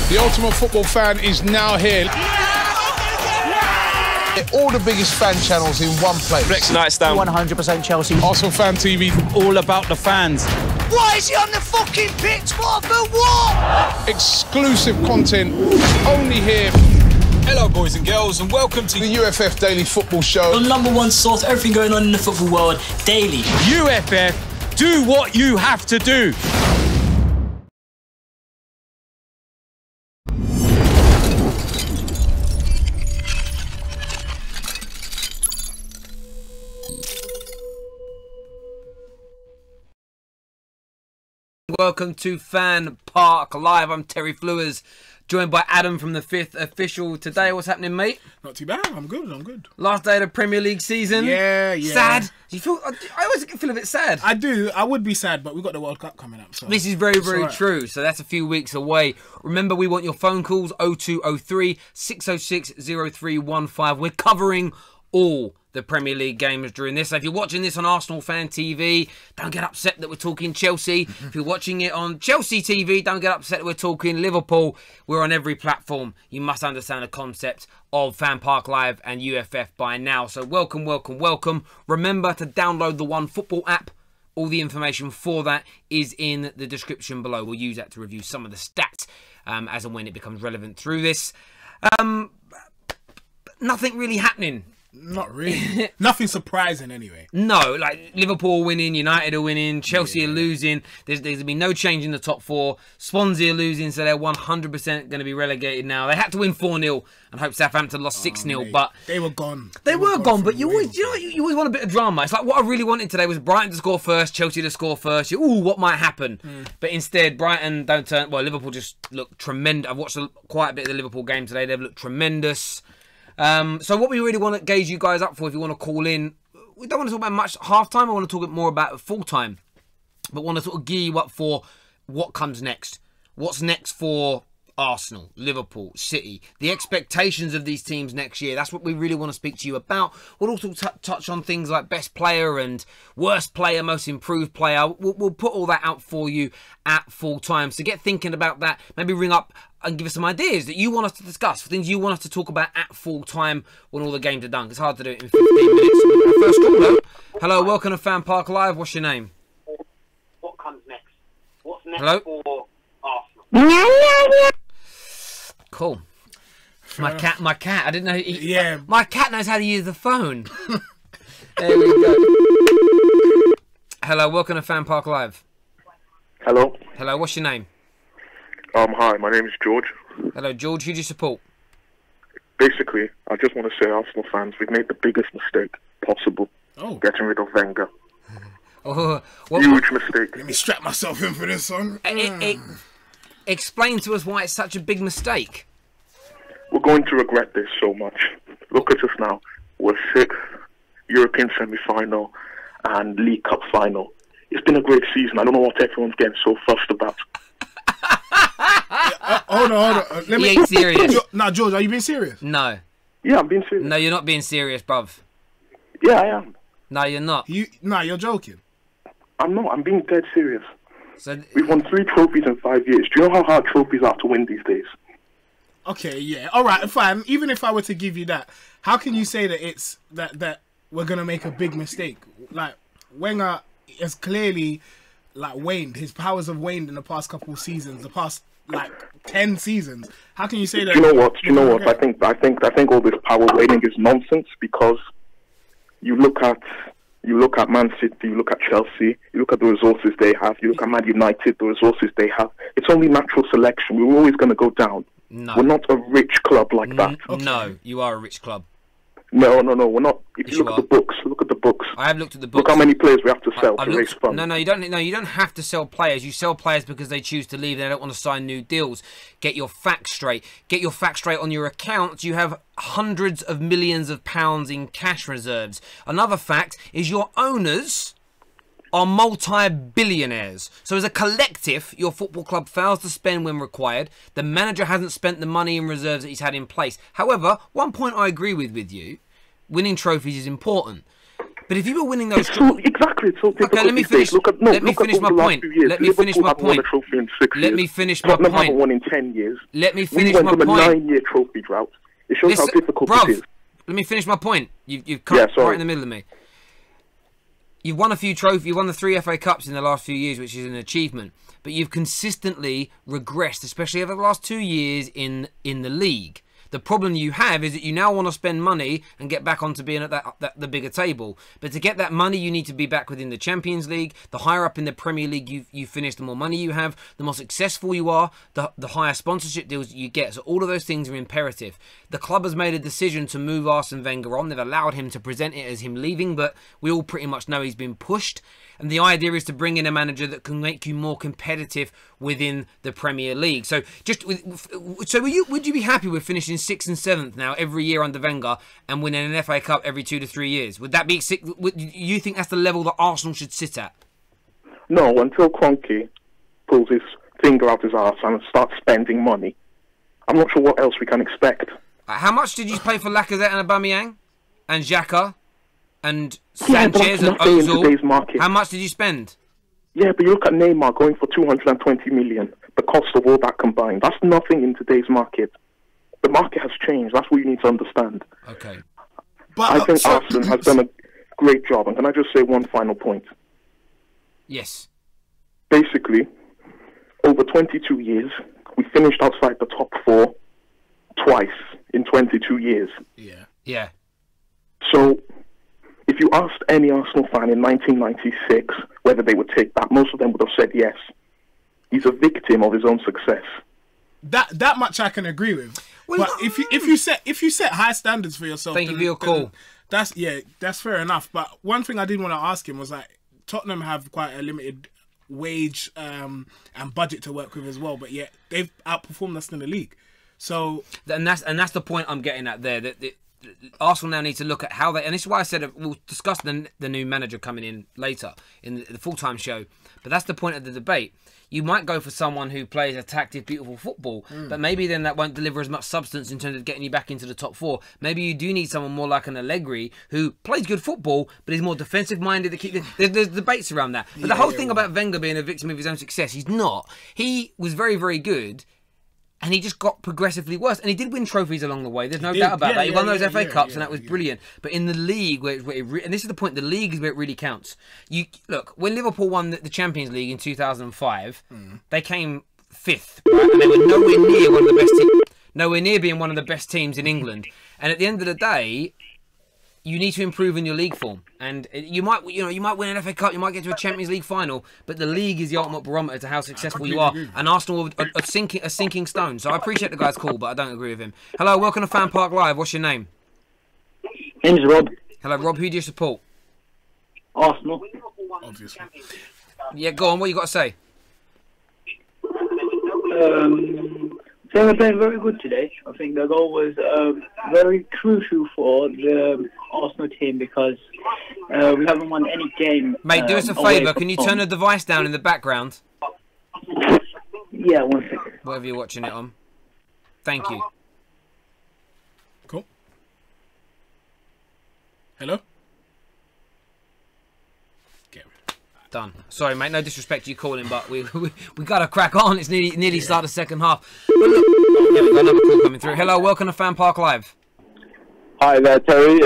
The Ultimate Football Fan is now here. All the biggest fan channels in one place. Next night's down. 100% Chelsea. Arsenal Fan TV. All about the fans. Why is he on the fucking pitch? What for what? Exclusive content only here. Hello, boys and girls, and welcome to The UFF Daily Football Show. The #1 source for everything going on in the football world daily. UFF. Do what you have to do. Welcome to FanPark Live. I'm Terry Flewers, joined by Adam from the 5th Official. Today, what's happening, mate? Not too bad. I'm good. Last day of the Premier League season. Yeah. Sad. Do you feel? I always feel a bit sad. I do. I would be sad, but we've got the World Cup coming up. So This is very true. So that's a few weeks away. Remember, we want your phone calls, 0203 606 0315. We're covering all the Premier League games during this. So if you're watching this on Arsenal Fan TV, don't get upset that we're talking Chelsea. If you're watching it on Chelsea TV, don't get upset that we're talking Liverpool. We're on every platform. You must understand the concept of FanPark Live and UFF by now. So welcome. Remember to download the One Football app. All the information for that is in the description below. We'll use that to review some of the stats as and when it becomes relevant through this. Nothing really happening. Not really. Nothing surprising anyway. No, like Liverpool winning, United are winning, Chelsea are losing. There's been no change in the top four. Swansea are losing, so they're 100% going to be relegated now. They had to win 4-0 and hope Southampton lost 6-0, but they were gone. They were gone, but you always, you always want a bit of drama. It's like what I really wanted today was Brighton to score first, Chelsea to score first. Ooh, what might happen? But instead, Brighton don't turn. Well, Liverpool just look tremendous. I've watched quite a bit of the Liverpool game today. They've looked tremendous. So what we really want to gauge you guys up for, if you want to call in, we don't want to talk about much half-time. I want to talk more about full-time. But want to sort of gear you up for what comes next. What's next for Arsenal, Liverpool, City, the expectations of these teams next year. That's what we really want to speak to you about. We'll also touch on things like best player and worst player, most improved player. We'll put all that out for you at full time. So get thinking about that. Maybe ring up and give us some ideas that you want us to discuss, for things you want us to talk about at full time when all the games are done. It's hard to do it in 15 minutes. First call, though. Hello, welcome to FanPark Live. What's your name? What comes next? What's next Hello? for Arsenal? Cool. My cat. I didn't know. Yeah. My cat knows how to use the phone. There we go. Hello, welcome to FanPark Live. Hello. Hello, what's your name? Hi, my name is George. Hello, George. Who do you support? Basically, I just want to say, Arsenal fans, we've made the biggest mistake possible. Getting rid of Wenger. Huge mistake. Let me strap myself in for this one. Explain to us why it's such a big mistake. We're going to regret this so much. Look at us now. We're 6th, European semi-final and League Cup final. It's been a great season. I don't know what everyone's getting so fussed about. Hold on. He ain't serious. Now, George, are you being serious? No. Yeah, I'm being serious. No, you're not being serious, bruv. Yeah, I am. No, you're not. You're joking. I'm not. I'm being dead serious. So we've won 3 trophies in 5 years. Do you know how hard trophies are to win these days? Okay, yeah. All right, fine. Even if I were to give you that, how can you say that it's that we're going to make a big mistake? Like, Wenger has clearly waned. His powers have waned in the past couple of seasons, the past 10 seasons. How can you say that? Do you know what? I think all this power waning is nonsense, because you look at Man City, you look at Chelsea, you look at the resources they have, you look at Man United, the resources they have. It's only natural selection. We were always going to go down. No. We're not a rich club like that. Okay. No, you are a rich club. No, we're not. If you look at the books, I have looked at the books. Look how many players we have to sell to raise funds. No, you don't. No, you don't have to sell players. You sell players because they choose to leave. They don't want to sign new deals. Get your facts straight. Get your facts straight on your accounts. You have hundreds of millions of pounds in cash reserves. Another fact is your owners are multi-billionaires. So as a collective, your football club fails to spend when required. The manager hasn't spent the money and reserves that he's had in place. However, one point I agree with you. Winning trophies is important. But if you were winning those, exactly. It's so difficult. Okay, let me finish. Let me finish my point. Let me finish my point. Let me finish my point. Tottenham haven't won in 10 years. Let me finish my point. We went from a 9-year trophy drought. It shows how difficult it is. Let me finish my point. You've cut right in the middle of me. You've won a few trophies. You've won the 3 FA Cups in the last few years, which is an achievement. But you've consistently regressed, especially over the last 2 years in the league. The problem you have is that you now want to spend money and get back onto being at the bigger table. But to get that money, you need to be back within the Champions League. The higher up in the Premier League you finish, the more money you have, the more successful you are, the higher sponsorship deals you get. So all of those things are imperative. The club has made a decision to move Arsene Wenger on. They've allowed him to present it as him leaving, but we all pretty much know he's been pushed. And the idea is to bring in a manager that can make you more competitive within the Premier League. So, would you be happy with finishing 6th and 7th now every year under Wenger and winning an FA Cup every 2 to 3 years? Would that be? You think that's the level that Arsenal should sit at? No, until Kroenke pulls his finger out his arse and starts spending money, I'm not sure what else we can expect. How much did you pay for Lacazette and Aubameyang and Xhaka? And Sanchez and Ozil. How much did you spend? Yeah, but you look at Neymar going for 220 million. The cost of all that combined. That's nothing in today's market. The market has changed. That's what you need to understand. Okay. But I think Arsene has done a great job. And can I just say one final point? Yes. Basically, over 22 years, we finished outside the top 4 twice in 22 years. Yeah. So, if you asked any Arsenal fan in 1996 whether they would take that, most of them would have said yes. He's a victim of his own success. That much I can agree with. Well, but if you set high standards for yourself, thank you for your call. That's fair enough. But one thing I did want to ask him was like, Tottenham have quite a limited wage and budget to work with as well, but yet they've outperformed us in the league. So and that's the point I'm getting at there. That Arsenal now need to look at how they, and this is why I said we'll discuss the new manager coming in later in the full-time show. But that's the point of the debate. You might go for someone who plays attractive, beautiful football, but maybe then that won't deliver as much substance in terms of getting you back into the top 4. Maybe you do need someone more like an Allegri who plays good football, but is more defensive-minded. There's debates around that. But the whole thing about Wenger being a victim of his own success, he's not. He was very, very good. And he just got progressively worse. And he did win trophies along the way. There's no doubt about that. He won those FA Cups, and that was brilliant. But in the league, and this is the point, the league is where it really counts. Look, when Liverpool won the Champions League in 2005, they came 5th, right? And they were nowhere near one of the best nowhere near being one of the best teams in England. And at the end of the day, you need to improve in your league form, and you might win an FA Cup, you might get to a Champions League final, but the league is the ultimate barometer to how successful you are. And Arsenal are a sinking stone. So I appreciate the guy's call, but I don't agree with him. Hello, welcome to FanPark Live. What's your name? Name's Rob. Hello, Rob. Who do you support? Arsenal. Obviously. Yeah, go on. What you got to say? They were playing very good today. I think the goal was very crucial for the Arsenal team because we haven't won any game. Mate, do us a favour. Can you turn the device down in the background? Yeah, 1 second. Whatever you're watching it on. Thank you. Cool. Hello? Done. Sorry, mate. No disrespect to you calling, but we got to crack on. It's nearly start the second half. But look, yeah, we've got another call coming through. Hello, welcome to FanPark Live. Hi there, Terry.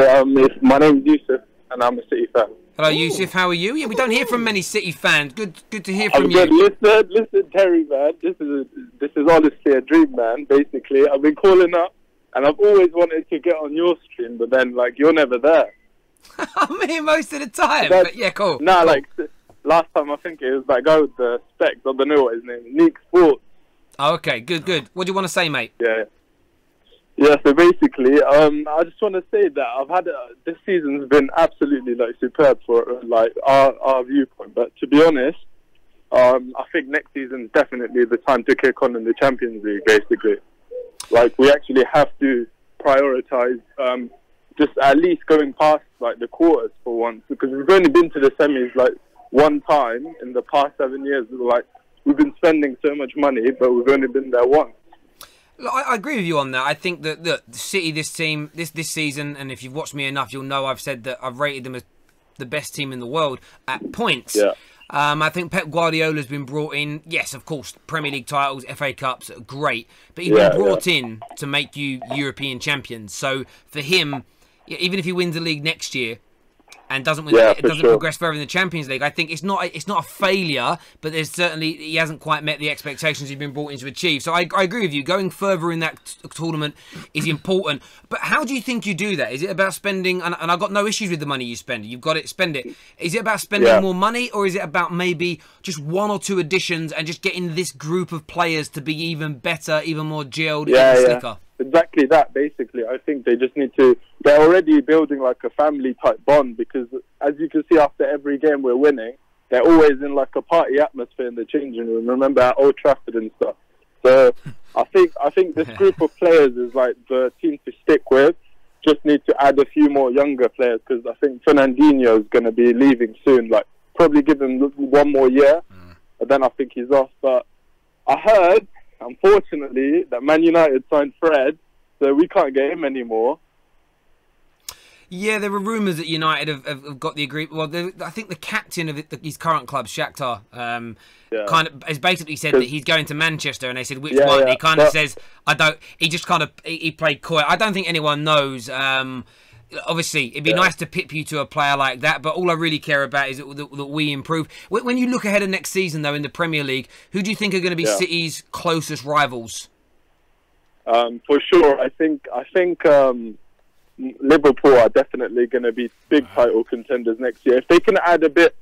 My name's Yusuf, and I'm a City fan. Hello, Yusuf. How are you? Yeah, we don't hear from many City fans. Good to hear from you. Listen, Terry, man. This is honestly a dream, man. Basically, I've been calling up, and I've always wanted to get on your stream, but then you're never there. I'm here most of the time. But yeah, cool. Nah, cool. Last time I think it was that guy with the specs. I don't know what his name is. Nick Sports. Oh, okay, good. What do you want to say, mate? Yeah. So basically, I just want to say that I've had this season's been absolutely superb for our viewpoint. But to be honest, I think next season's definitely the time to kick on in the Champions League. Basically, we actually have to prioritize just at least going past the quarters for once, because we've only been to the semis one time in the past 7 years. We've been spending so much money, but we've only been there once. Look, I agree with you on that. I think that the City, this team, this season, and if you've watched me enough, you'll know I've said that I've rated them as the best team in the world at points. Yeah. I think Pep Guardiola's been brought in. Yes, of course, Premier League titles, FA Cups, great. But he's been brought in to make you European champions. So for him, even if he wins the league next year and doesn't win, it doesn't progress further in the Champions League, I think it's not a failure, but there's certainly he hasn't quite met the expectations he's been brought in to achieve. So I agree with you. Going further in that tournament is important. But how do you think you do that? Is it about spending? And I've got no issues with the money you spend. You've got it, spend it. Is it about spending more money, or is it about maybe just 1 or 2 additions and just getting this group of players to be even better, even more gelled, even slicker? Exactly that, basically. I think they just need to... They're already building like a family-type bond because, as you can see, after every game we're winning, they're always in like a party atmosphere in the changing room. Remember at Old Trafford and stuff. So I think this group of players is like the team to stick with. Just need to add a few more younger players because I think Fernandinho is going to be leaving soon. Like, probably give him 1 more year, and then I think he's off. But I heard... unfortunately, that Man United signed Fred, so we can't get him anymore. Yeah, there were rumours that United have got the agreement. Well, I think the captain of his current club, Shakhtar, kind of has basically said that he's going to Manchester, and they said which one. He kind of says, "I don't." He just kind of he played coy. I don't think anyone knows. Obviously, it'd be nice to pip you to a player like that, but all I really care about is that we improve. When you look ahead of next season, though, in the Premier League, who do you think are going to be City's closest rivals? For sure, I think Liverpool are definitely going to be big title contenders next year. If they can add a bit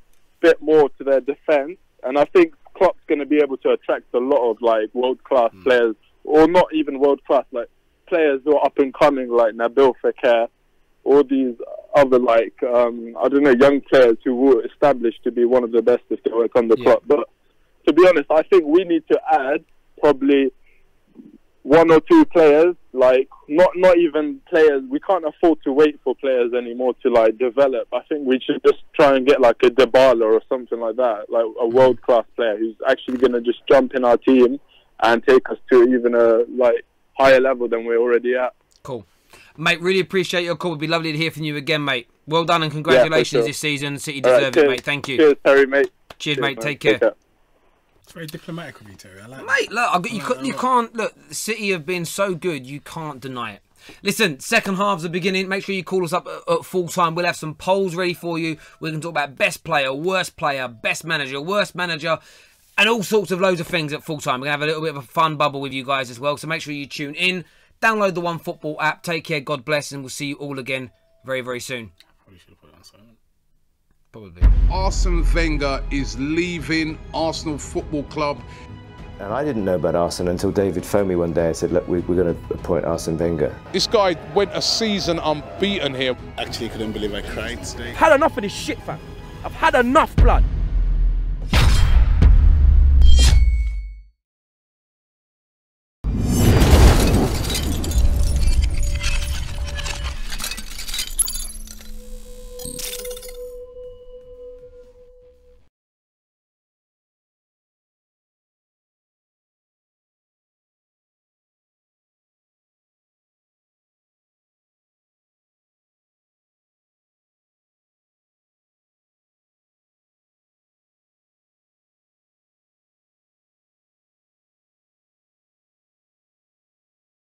more to their defence, and I think Klopp's going to be able to attract a lot of like world-class players, or not even world-class, like players who are up and coming, like Nabil Fekir. All these other, like, I don't know, young players who were established to be one of the best if they work on the clock. But to be honest, I think we need to add probably 1 or 2 players, like, not even players. We can't afford to wait for players anymore to, like, develop. I think we should just try and get, like, a Dybala or something like that, like a world-class player who's actually going to just jump in our team and take us to even a, like, higher level than we're already at. Cool. Mate, really appreciate your call. It'd be lovely to hear from you again, mate. Well done and congratulations this season. City deserve it, mate. Thank you. Cheers, Terry, mate. Cheers, mate. Take care. It's very diplomatic of you, Terry. I like mate, look, you can't... Look, City have been so good, you can't deny it. Listen, second half's the beginning. Make sure you call us up at full time. We'll have some polls ready for you. We can talk about best player, best manager, worst manager, and all sorts of loads of things at full time. We're going to have a little bit of a fun bubble with you guys as well, so make sure you tune in. Download the OneFootball app. Take care. God bless. And we'll see you all again very, very soon. Probably should have put it on silent. Probably. Arsene Wenger is leaving Arsenal Football Club. And I didn't know about Arsene until David phoned me one day and said, look, we're going to appoint Arsene Wenger. This guy went a season unbeaten here. Actually, couldn't believe I cried today. Had enough of this shit, fam. I've had enough, blood.